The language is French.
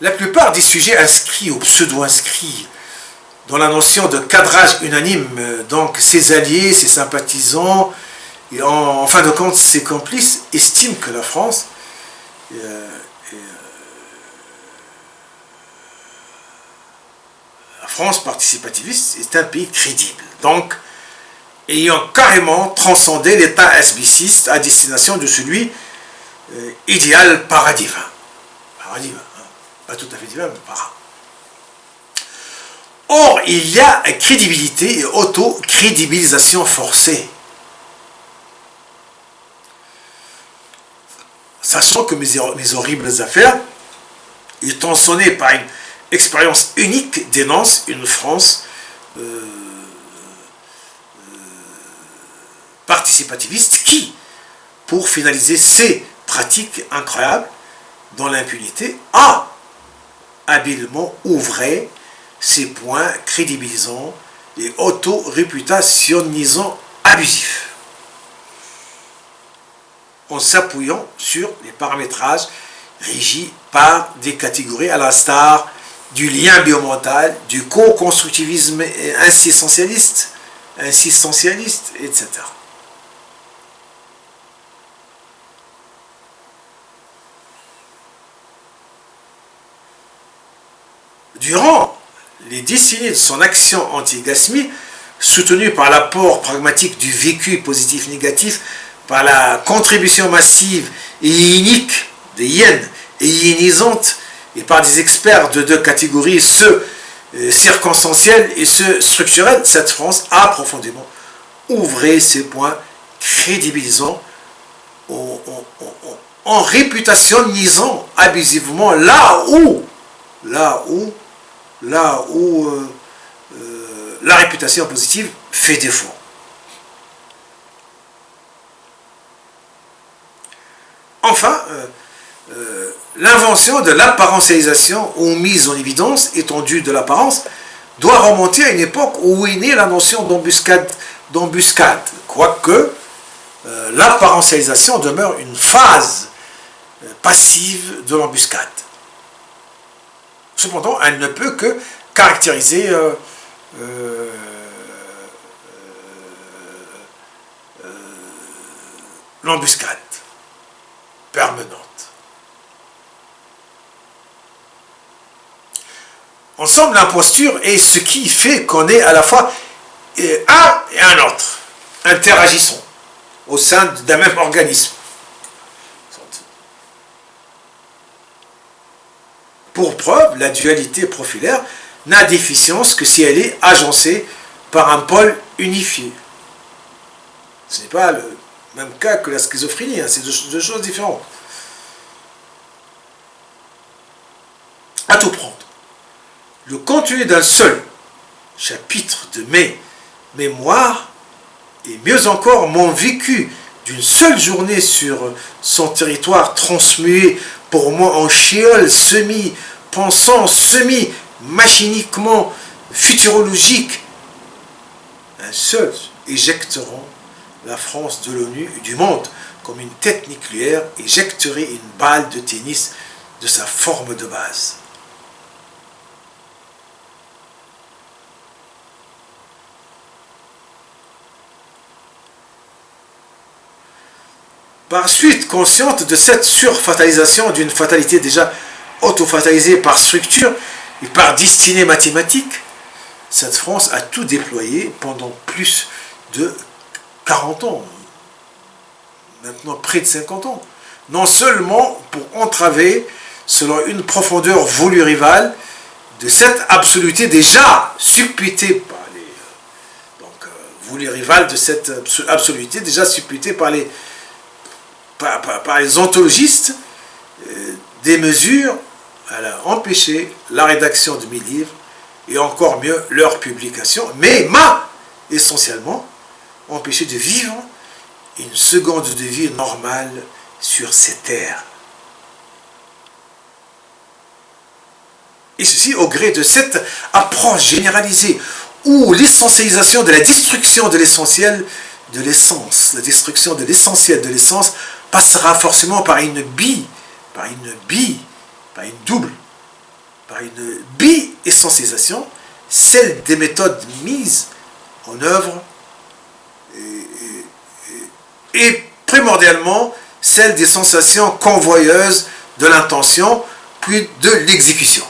La plupart des sujets inscrits ou pseudo-inscrits dans la notion de cadrage unanime, donc ses alliés, ses sympathisants, et en fin de compte ses complices, estiment que la France participativiste est un pays crédible, donc ayant carrément transcendé l'état SBCiste à destination de celui idéal paradivin. Paradivin, hein. Pas tout à fait divin, mais para. Or, il y a crédibilité et auto-crédibilisation forcée. Sachant que mes horribles affaires, étant sonnées par une expérience unique, dénoncent une France participativiste qui, pour finaliser ses pratiques incroyables dans l'impunité, a habilement ouvré ses points crédibilisants et auto-réputationnisants abusifs, en s'appuyant sur les paramétrages régis par des catégories à l'instar du lien biomental, du co-constructivisme insistentialiste, etc. Durant les décennies de son action anti-GASMI, soutenue par l'apport pragmatique du vécu positif-négatif, par la contribution massive et inique des hyènes et hyénisantes, et par des experts de deux catégories, ceux circonstanciels et ceux structurels, cette France a profondément ouvré ses points crédibilisants en réputationnisant abusivement là où la réputation positive fait défaut. Enfin, l'invention de l'apparentialisation ou mise en évidence étendue de l'apparence doit remonter à une époque où est née la notion d'embuscade, quoique l'apparentialisation demeure une phase passive de l'embuscade. Cependant, elle ne peut que caractériser l'embuscade permanente. En somme, l'imposture est ce qui fait qu'on est à la fois un et un autre, interagissons au sein d'un même organisme. Pour preuve, la dualité profilaire n'a d'efficience que si elle est agencée par un pôle unifié. Ce n'est pas le même cas que la schizophrénie, hein, c'est deux choses différentes. À tout prendre, le contenu d'un seul chapitre de mes mémoires, et mieux encore mon vécu d'une seule journée sur son territoire transmué pour moi en shéol semi-pensant, semi-machiniquement futurologique, un seul éjecteront la France de l'ONU et du monde comme une tête nucléaire éjecterait une balle de tennis de sa forme de base. Par suite consciente de cette surfatalisation d'une fatalité déjà auto-fatalisée par structure et par destinée mathématique, cette France a tout déployé pendant plus de 40 ans, maintenant près de 50 ans, non seulement pour entraver, selon une profondeur voulue rivale, de cette absoluté déjà supputée par les... voulue rivale de cette absoluté déjà supputée par les ontologistes, des mesures à empêcher la rédaction de mes livres et encore mieux leur publication, mais m'a essentiellement empêché de vivre une seconde de vie normale sur ces terres. Et ceci au gré de cette approche généralisée où l'essentialisation de la destruction de l'essentiel de l'essence, la destruction de l'essentiel de l'essence passera forcément par une double par une bi-essentialisation, celle des méthodes mises en œuvre et primordialement celle des sensations convoyeuses de l'intention puis de l'exécution.